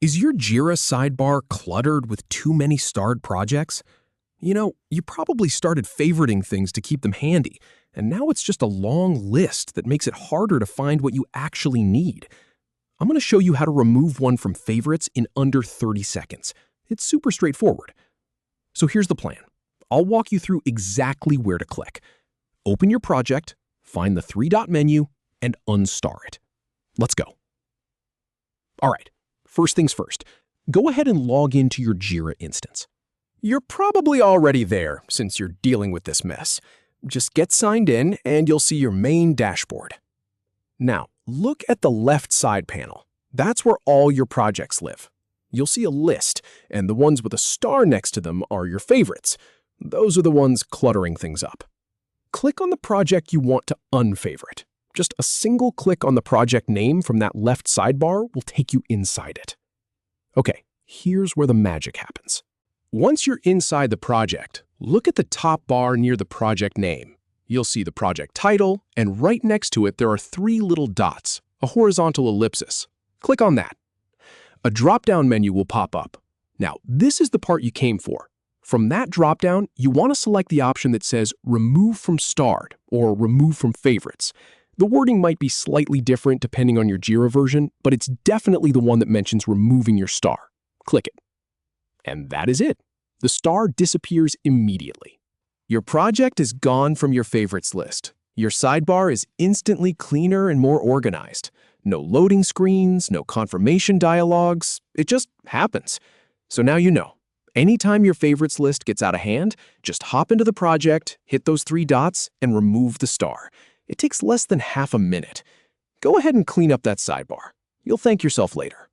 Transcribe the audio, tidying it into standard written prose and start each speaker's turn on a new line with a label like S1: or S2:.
S1: Is your Jira sidebar cluttered with too many starred projects? You probably started favoriting things to keep them handy, and now it's just a long list that makes it harder to find what you actually need. I'm going to show you how to remove one from favorites in under 30 seconds. It's super straightforward. So here's the plan. I'll walk you through exactly where to click. Open your project, find the three-dot menu, and unstar it. Let's go. All right, first things first. Go ahead and log into your Jira instance. You're probably already there since you're dealing with this mess. Just get signed in and you'll see your main dashboard. Now, look at the left side panel. That's where all your projects live. You'll see a list, and the ones with a star next to them are your favorites. Those are the ones cluttering things up. Click on the project you want to unfavorite. Just a single click on the project name from that left sidebar will take you inside it. Okay, here's where the magic happens. Once you're inside the project, look at the top bar near the project name. You'll see the project title, and right next to it there are three little dots, a horizontal ellipsis. Click on that. A drop-down menu will pop up. Now, this is the part you came for. From that drop-down, you want to select the option that says Remove from Starred or Remove from Favorites. The wording might be slightly different depending on your Jira version, but it's definitely the one that mentions removing your star. Click it. And that is it. The star disappears immediately. Your project is gone from your favorites list. Your sidebar is instantly cleaner and more organized. No loading screens, no confirmation dialogues. It just happens. So now you know. Anytime your favorites list gets out of hand, just hop into the project, hit those three dots, and remove the star. It takes less than half a minute. Go ahead and clean up that sidebar. You'll thank yourself later.